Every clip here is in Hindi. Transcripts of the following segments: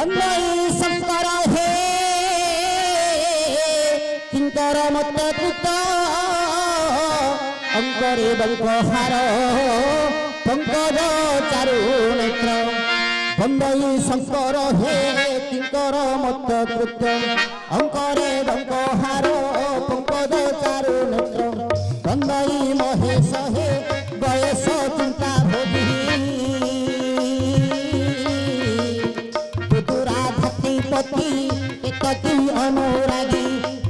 बंदई शंकर हे किंकर मत कृत अंकरे बंकहार पंकज चारु नेत्र बंदई शंकर हे किंकर मत कृत अंकरे बंकहार पंकज चारु नेत्र बंदई महेश हे बयस चिंता भोगी पति एकती अनुरागी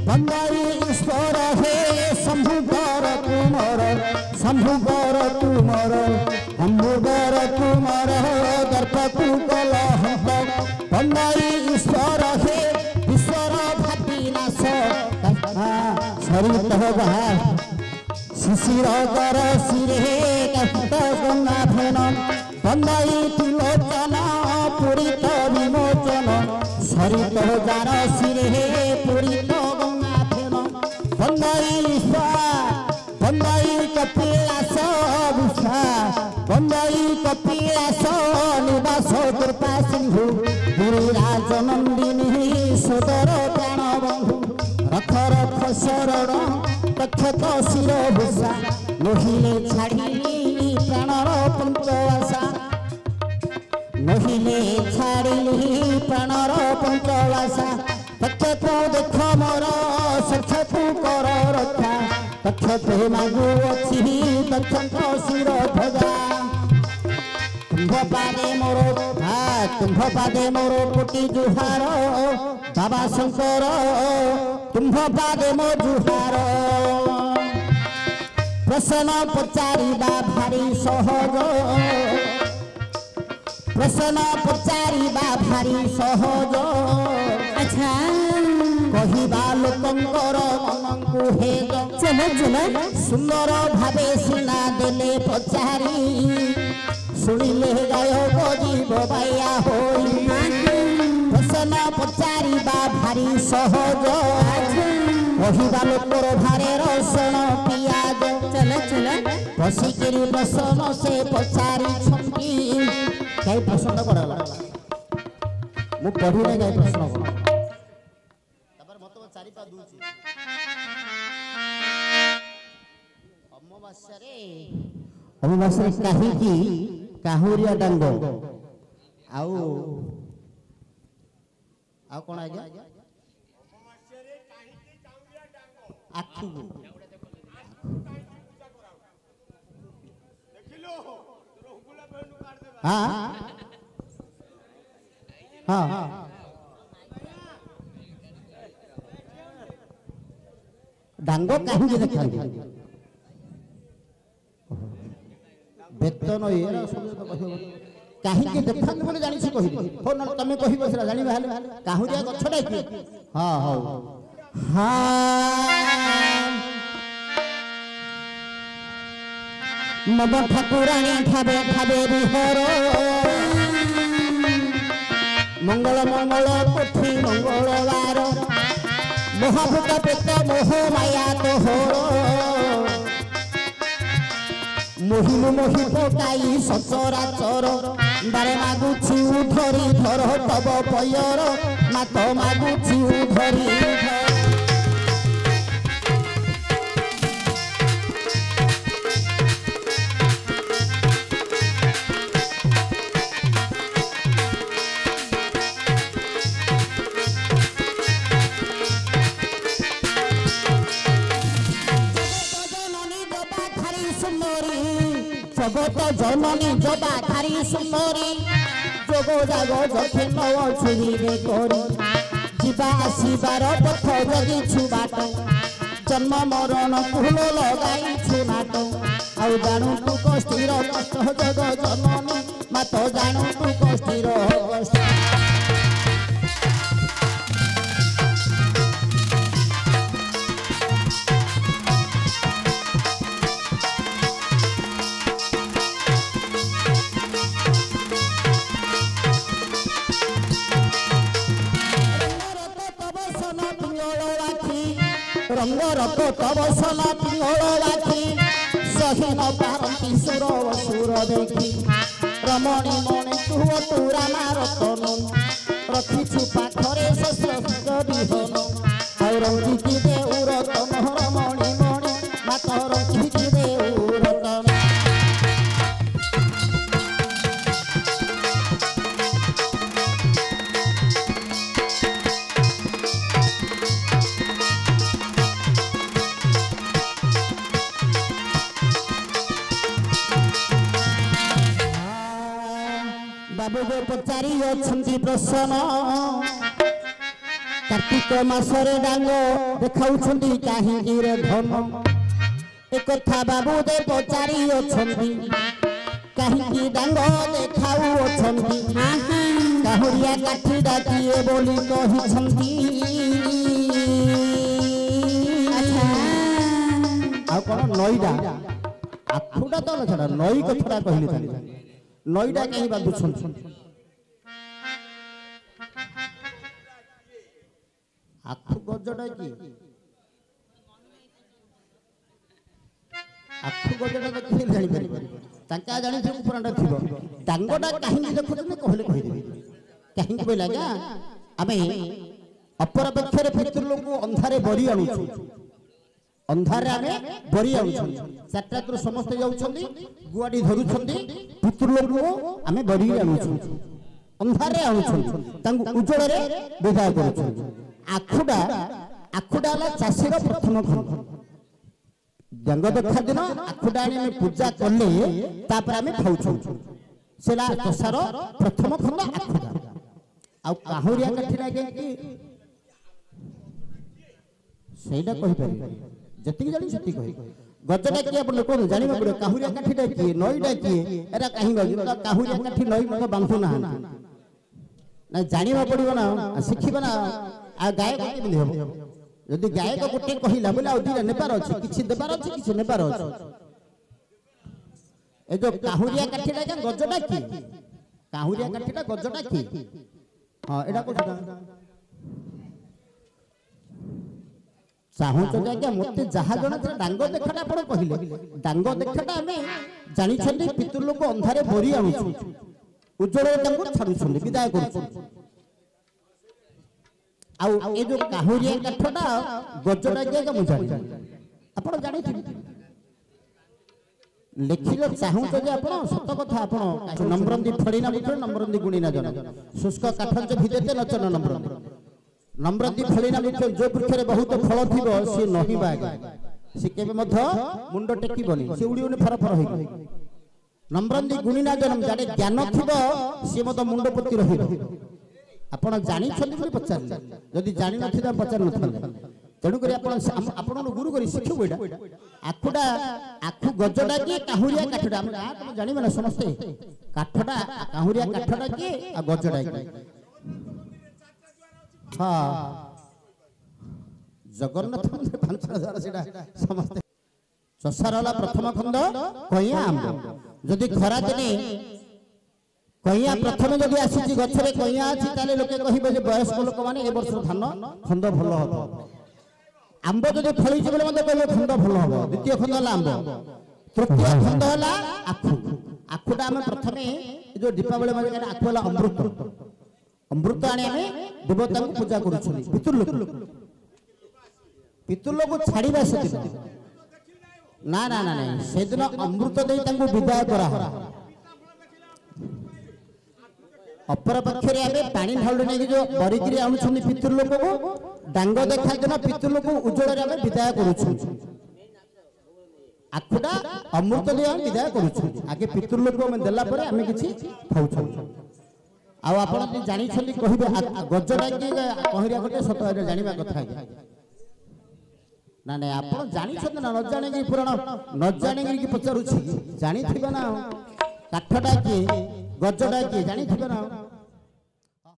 बंदई ईश्वर हे शंभुगर तुमर शंभुगर तुमर शंभुगर तुमर दर्प कुकल हंत बंदई ईश्वर हे ईश्वर भातीनाश सरित शिशिर कर शिरे कष्ट गंगा फेन बंदई त्रिलोचन पूरित विमोचन सरित जार शिरे पूरित गंगा फेन बंदई बंदई कपिलास विषा बंदई कपिलास निवास कृपा सिंधु गिरिराज नंदिनी सदर प्राण बंधु रथ रथ शरण कक्षत शिर भूषा नहिले छाड़ी प्राणर पंचवासा नहिले छाड़ी प्राणर पंचवासा कक्षत देख मोर सक्षत कर रक्षा कक्षत मागु अच्छी कक्षत शिर ध्वजा तुम्भ पादे मोर कोटि जुहार बाबा शंकर तुम्भ पादे मो जुहार प्रश्न पचारिबा भारी सहज प्रश्न पचारिबा भारी सहज अच्छा कहिबा लोकंकर मनंकु हेज चलो चलो सुंदर भावे सिना देले पचारी सुनिले गायक जीव बाया होई प्रश्न पचारिबा भारी सहज कहिबा लोकर भारे रसण पियाज चल चल बसिकिरी प्रश्न से पचारी छंकी कई प्रश्न करला मु पढी नै कई प्रश्न कर तबर मत चारि पा दूची अमावास्या रे काहे की काहुरिया डांग आउ कोन आ गया आखु हाँ हाँ डांग कहीं देखा बेतन ये कहीं देखा बोले जानी से कहि फोन तमे कहि बसरा जानी भाले काहुरिया गछडा कि हां हां हां मम ठाकुराणी ठाबे ठाबे बिहर मंगल मंगल पोथी मंगलवार महाभूत पेट मोह माया तोहर मोहिलु मोहि पकाई सचराचर बारे मागुछि धरी धर तब पयर मात मागुछि धरी जगत जननी जबा थारी सुंदरी जोग जाग जखिन छुरी रे करी जीवा आसीबार पथ जगी छुबाट जन्म मरण फूल लगाई छुनाट आउ जानू तू कष्टीर कष्ट जग जननी मत जानू तू कष्टीर कष्ट रंग रत तब सन पिंगल बाखी सहीन पारती सुर सुर देखी रमणी मणि तुह तुरा मारतनु रख बाबू जो पचारि अछंती प्रसन्न कार्तिक मासरे डांग देखाउछंती काहिंकी रे धन एक कथा बाबू दे पचारि अछंती काहिंकी डांग देखाउ अछंती काहुरिया काठी डाकिए बोली कहिछंती आ कोन नईडा आखुडा तो छडा नई कथडा कहली था नईडा कहीं बांधुछन आखु गजडा की आखु गजडा तो किसी जानि पारि तांका जानि जे पुराणा थिबो डांगडा काहिंकी देखुछन कहले कहि देबे काहिंकी बोला क्या आमे अपर पक्षरे पितृलोक को अंधारे बरी आनुछु अंधारे आमे बरी आनुछु चारटा समस्त जाउछंदी गुआडी धरुछंदी पितृलोक को आमे बरी आनुछु अंधारे आनुछु तांको उज्जवल रे विदाय करूछु आखुडा आखुडा ला चासीर प्रथम खंड जंग देखा दिन आखुडा आनी पूजा करले तापर आमे खाउछु सेला दशार प्रथम खंड आखुडा आ काहुरिया काठी लागे कि सेटा कहि पारि जति जानि जति कहि गजडा कि अपन लोक जानिबा पड़े काहुरिया काठीटा कि नईडा कि एरा काहि बाजु काहुरिया काठी नई मत बांधु ना ना जानिबा पड़िबो ना सिखिबा ना आ गायक के मिले हो यदि गायक गोटे कहिला बोले आ दिना नेबार अछि किछि देबार अछि किछि नेबार अछि ए जो काहुरिया काठीटा के गजडा कि काहुरिया काठीटा गजडा कि हां एडा को चाहू तो आज्ञा मत जहा जन डांग देखाटा आप कहले डांग देखाटा आम जानी पितृलोक अंधारे बरी आणुछु उज्जवल छाड़ू विदाय कर जो काहुरिया काठटा गजटा कि मुझे आप जानी लिखिल चाहू तो आप सत कथा आप नम्रंदी फड़ीना मित्र नम्रंदी गुणीना जन शुष्क काठ भिजते नचन नम्रंदी नम्रंदी फड़ीना मित्र जो वृक्ष बहुत फल थी सी नही बागे सी के मुंड टेकबनी सी उड़ी फर फर हो नम्रंदी गुणीना जन जाने ज्ञान थी सी मत मुंड प्रति रही आपड़ जानी पचार जदि जानी ना पचार न तेणुक आपण गुरु कर शिखु यहाँ आखुटा आखु गजटा किए काहुरिया काठटा तुम जानवे ना समस्ते काठटा काहुरिया काठटा किए आ गजटा किए हाँ जगन्नाथ मंदिर 5000 से समस्ते चषार है प्रथम खंड कईया आंब जदि खरा दिने कईया प्रथम जदि आसी गचरे कईया अच्छी लोके कहे वयस्क लोक मैंने ए वर्ष धान खंड भल हम आंब जब फल कहे खंड भल हम द्वितीय खंड है आंब तृतीय खंड है आखु आखुटा आम प्रथम जो दीपावली मजा आखु है अमृत अमृत आने देवता को पूजा कर पितृलोक छाड़ा से ना ना ना से दिन अमृत दे विदाय करा अपर पक्षरे आम पानी ढालू नहीं जो बरिकी आणुं पितृलोक को डांग देखा दिन पितृलोक उज्जवल आम विदाय करुँ आखुटा अमृत दे आम विदाय करुँ आगे पितृलोक देला आम कि खाऊ आप जानी कहे गजटा कि कहरिया गोटे सत जानवा कथा ना ना आप जानी ना न जाने पुराण न जाने कि पचारूँ जानी ना काठटा किए गजटा किए जानी ना